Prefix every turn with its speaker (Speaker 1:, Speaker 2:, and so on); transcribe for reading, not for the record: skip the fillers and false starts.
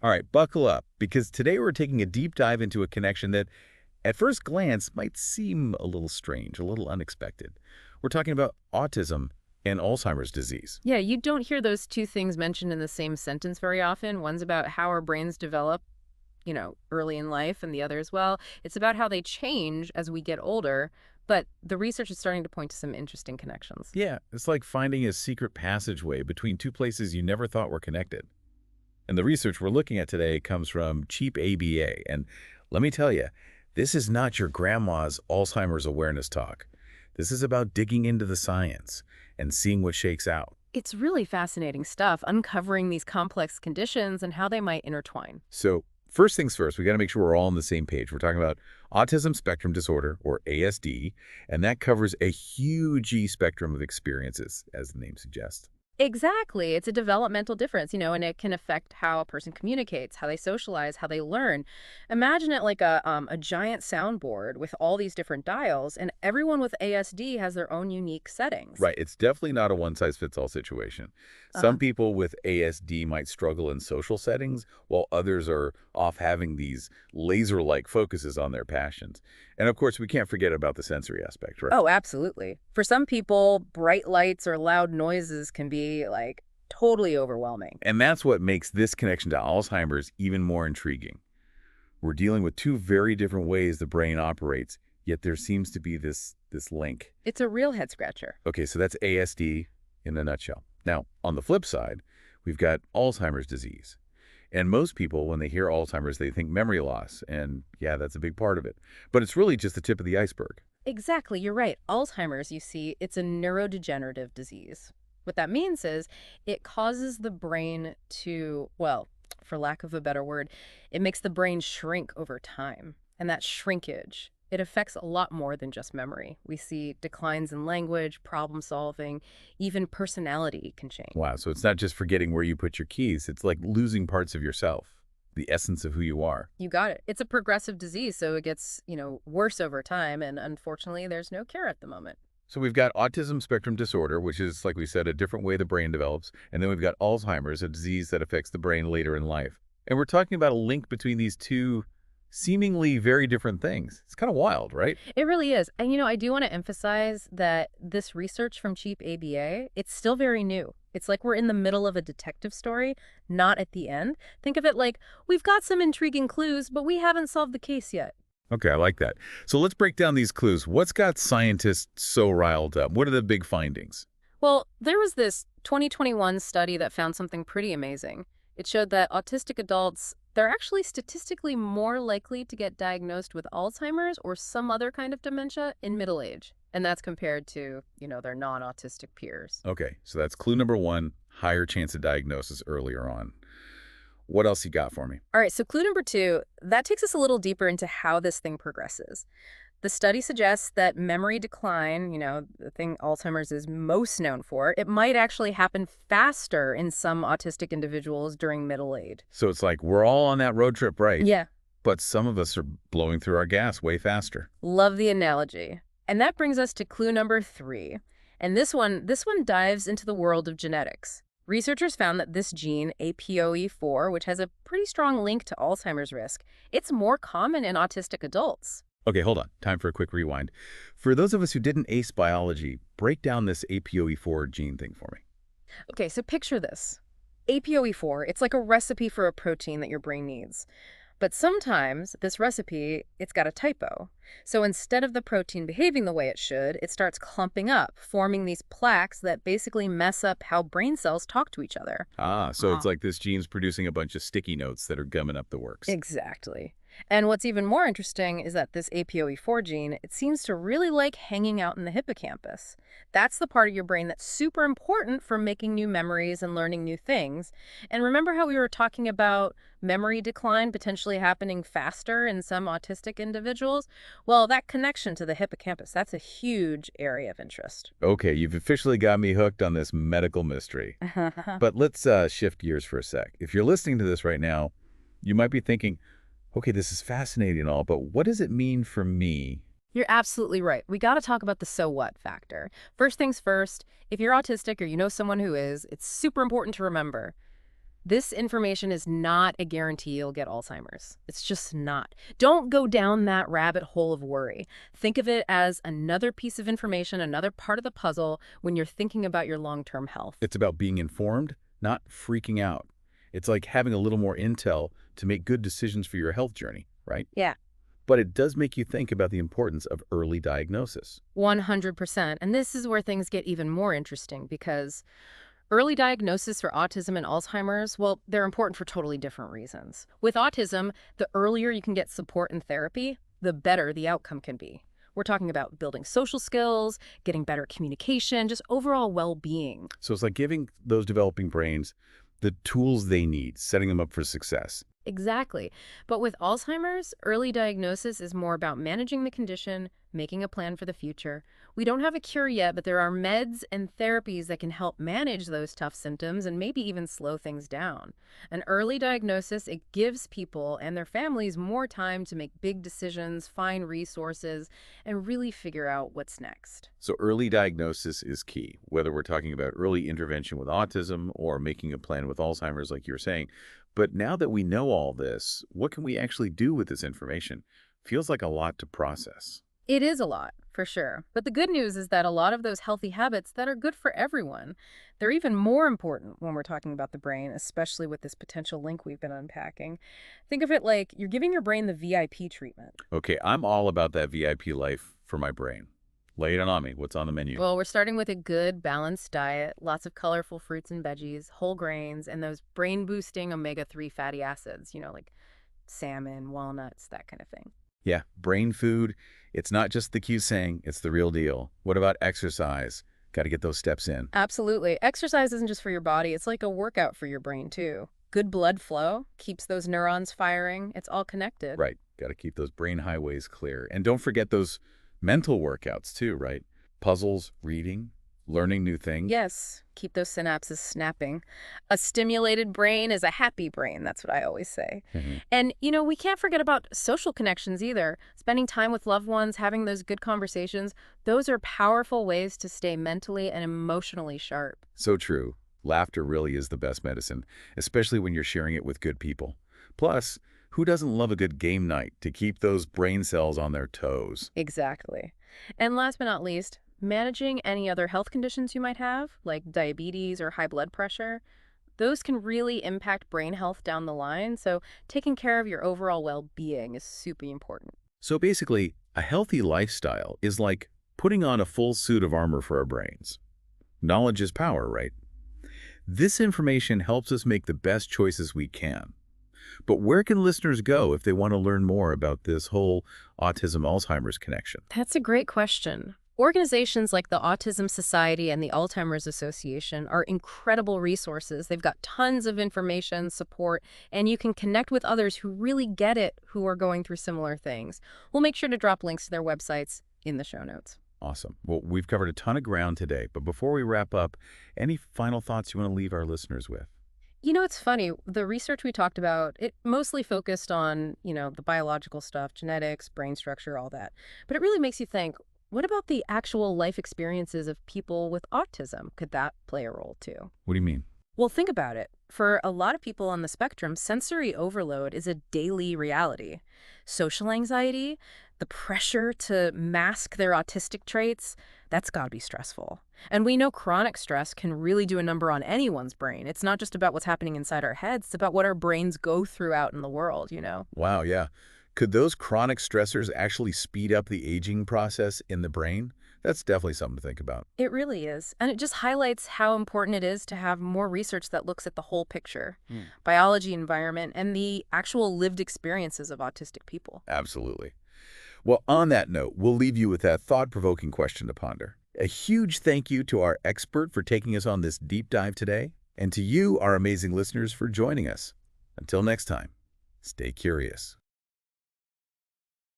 Speaker 1: All right, buckle up, because today we're taking a deep dive into a connection that, at first glance, might seem a little strange, a little unexpected. We're talking about autism and Alzheimer's disease.
Speaker 2: Yeah, you don't hear those two things mentioned in the same sentence very often. One's about how our brains develop, early in life, and the other as well. It's about how they change as we get older, but the research is starting to point to some interesting connections.
Speaker 1: Yeah, it's like finding a secret passageway between two places you never thought were connected. And the research we're looking at today comes from Cheap ABA. And let me tell you, this is not your grandma's Alzheimer's awareness talk. This is about digging into the science and seeing what shakes out.
Speaker 2: It's really fascinating stuff, uncovering these complex conditions and how they might intertwine.
Speaker 1: So first things first, we got to make sure we're all on the same page. We're talking about Autism Spectrum Disorder, or ASD, and that covers a huge spectrum of experiences, as the name suggests.
Speaker 2: Exactly. It's a developmental difference, and it can affect how a person communicates, how they socialize, how they learn. Imagine it like a giant soundboard with all these different dials, and everyone with ASD has their own unique settings.
Speaker 1: Right, it's definitely not a one-size-fits-all situation.
Speaker 2: Uh-huh.
Speaker 1: Some people with ASD might struggle in social settings, while others are off having these laser-like focuses on their passions. And of course, we can't forget about the sensory aspect, right?
Speaker 2: Oh, absolutely. For some people, bright lights or loud noises can be like totally overwhelming.
Speaker 1: And that's what makes this connection to Alzheimer's even more intriguing. We're dealing with two very different ways the brain operates, yet there seems to be this link.
Speaker 2: It's a real head scratcher.
Speaker 1: Okay, so that's ASD in a nutshell. Now, on the flip side, we've got Alzheimer's disease. And most people, when they hear Alzheimer's, they think memory loss. And yeah, that's a big part of it. But it's really just the tip of the iceberg.
Speaker 2: Exactly, you're right. Alzheimer's, you see, it's a neurodegenerative disease. What that means is it causes the brain to, well, for lack of a better word, it makes the brain shrink over time. And that shrinkage, it affects a lot more than just memory. We see declines in language, problem solving, even personality can change.
Speaker 1: Wow, so it's not just forgetting where you put your keys. It's like losing parts of yourself, the essence of who you are.
Speaker 2: You got it. It's a progressive disease, so it gets, worse over time, and unfortunately, there's no cure at the moment.
Speaker 1: So we've got autism spectrum disorder, which is, like we said, a different way the brain develops. And then we've got Alzheimer's, a disease that affects the brain later in life. And we're talking about a link between these two seemingly very different things. It's kind of wild, right?
Speaker 2: It really is. And, I do want to emphasize that this research from Cheap ABA, it's still very new. It's like we're in the middle of a detective story, not at the end. Think of it like we've got some intriguing clues, but we haven't solved the case yet.
Speaker 1: Okay, I like that. So let's break down these clues. What's got scientists so riled up? What are the big findings?
Speaker 2: Well, there was this 2021 study that found something pretty amazing. It showed that autistic adults, they're actually statistically more likely to get diagnosed with Alzheimer's or some other kind of dementia in middle age. And that's compared to, their non-autistic peers.
Speaker 1: Okay, so that's clue number one, higher chance of diagnosis earlier on. What else you got for me?
Speaker 2: All right, so clue number two, that takes us a little deeper into how this thing progresses. The study suggests that memory decline, the thing Alzheimer's is most known for, it might actually happen faster in some autistic individuals during middle age.
Speaker 1: So it's like we're all on that road trip, right?
Speaker 2: Yeah,
Speaker 1: But some of us are blowing through our gas way faster.
Speaker 2: love the analogy. And that brings us to clue number three. And this one dives into the world of genetics. Researchers found that this gene, APOE4, which has a pretty strong link to Alzheimer's risk, it's more common in autistic adults.
Speaker 1: Okay, hold on. Time for a quick rewind. For those of us who didn't ace biology, break down this APOE4 gene thing for me.
Speaker 2: Okay, so picture this. APOE4, it's like a recipe for a protein that your brain needs. But sometimes this recipe, it's got a typo. So instead of the protein behaving the way it should, it starts clumping up, forming these plaques that basically mess up how brain cells talk to each other.
Speaker 1: Ah, so it's like this gene's producing a bunch of sticky notes that are gumming up the works.
Speaker 2: Exactly. And what's even more interesting is that this APOE4 gene, it seems to really like hanging out in the hippocampus. That's the part of your brain that's super important for making new memories and learning new things. And remember how we were talking about memory decline potentially happening faster in some autistic individuals? Well, that connection to the hippocampus, that's a huge area of interest.
Speaker 1: Okay, you've officially got me hooked on this medical mystery. But let's shift gears for a sec. If you're listening to this right now, you might be thinking, okay, this is fascinating and all, but what does it mean for me?
Speaker 2: You're absolutely right. We got to talk about the so what factor. First things first, if you're autistic or you know someone who is, it's super important to remember This information is not a guarantee you'll get Alzheimer's. It's just not. Don't go down that rabbit hole of worry. Think of it as another piece of information, another part of the puzzle when you're thinking about your long-term health.
Speaker 1: It's about being informed, not freaking out. It's like having a little more intel to make good decisions for your health journey, right?
Speaker 2: Yeah.
Speaker 1: But it does make you think about the importance of early diagnosis.
Speaker 2: 100%. And this is where things get even more interesting because early diagnosis for autism and Alzheimer's, well, they're important for totally different reasons. With autism, the earlier you can get support and therapy, the better the outcome can be. We're talking about building social skills, getting better communication, just overall well-being.
Speaker 1: So it's like giving those developing brains the tools they need, setting them up for success.
Speaker 2: Exactly. But with Alzheimer's, early diagnosis is more about managing the condition, making a plan for the future. We don't have a cure yet, but there are meds and therapies that can help manage those tough symptoms and maybe even slow things down. An early diagnosis, it gives people and their families more time to make big decisions, find resources, and really figure out what's next.
Speaker 1: So early diagnosis is key, whether we're talking about early intervention with autism or making a plan with Alzheimer's, like you're saying. But now that we know all this, what can we actually do with this information? Feels like a lot to process.
Speaker 2: It is a lot, for sure. But the good news is that a lot of those healthy habits that are good for everyone, they're even more important when we're talking about the brain, especially with this potential link we've been unpacking. Think of it like you're giving your brain the VIP treatment.
Speaker 1: Okay, I'm all about that VIP life for my brain. Lay it on me. What's on the menu?
Speaker 2: Well, we're starting with a good, balanced diet, lots of colorful fruits and veggies, whole grains, and those brain-boosting omega-3 fatty acids, like salmon, walnuts, that kind of thing.
Speaker 1: Yeah, brain food. It's not just the cute saying, it's the real deal. What about exercise? Got to get those steps in.
Speaker 2: Absolutely. Exercise isn't just for your body, it's like a workout for your brain, too. Good blood flow keeps those neurons firing. It's all connected.
Speaker 1: Right. Got to keep those brain highways clear. And don't forget those mental workouts too, right? Puzzles, reading, learning new things.
Speaker 2: Yes, keep those synapses snapping. A stimulated brain is a happy brain. That's what I always say.
Speaker 1: Mhm.
Speaker 2: And, we can't forget about social connections either. Spending time with loved ones, having those good conversations, those are powerful ways to stay mentally and emotionally sharp.
Speaker 1: So true. Laughter really is the best medicine, especially when you're sharing it with good people. Plus, who doesn't love a good game night to keep those brain cells on their toes?
Speaker 2: Exactly. And last but not least, managing any other health conditions you might have, like diabetes or high blood pressure, those can really impact brain health down the line. So taking care of your overall well-being is super important.
Speaker 1: So basically, a healthy lifestyle is like putting on a full suit of armor for our brains. Knowledge is power, right? This information helps us make the best choices we can. But where can listeners go if they want to learn more about this whole autism-Alzheimer's connection?
Speaker 2: That's a great question. Organizations like the Autism Society and the Alzheimer's Association are incredible resources. They've got tons of information, support, and you can connect with others who really get it, who are going through similar things. We'll make sure to drop links to their websites in the show notes.
Speaker 1: Awesome. Well, we've covered a ton of ground today, but before we wrap up, any final thoughts you want to leave our listeners with?
Speaker 2: It's funny. The research we talked about, it mostly focused on, the biological stuff, genetics, brain structure, all that. But it really makes you think, what about the actual life experiences of people with autism? Could that play a role too?
Speaker 1: What do you mean?
Speaker 2: Well, think about it. For a lot of people on the spectrum, sensory overload is a daily reality. Social anxiety, the pressure to mask their autistic traits, that's got to be stressful. And we know chronic stress can really do a number on anyone's brain. It's not just about what's happening inside our heads, it's about what our brains go through out in the world.
Speaker 1: Wow, yeah. Could those chronic stressors actually speed up the aging process in the brain? That's definitely something to think about.
Speaker 2: It really is. And it just highlights how important it is to have more research that looks at the whole picture, biology, environment, and the actual lived experiences of autistic people.
Speaker 1: Absolutely. Well, on that note, we'll leave you with that thought-provoking question to ponder. A huge thank you to our expert for taking us on this deep dive today, and to you, our amazing listeners, for joining us. Until next time, stay curious.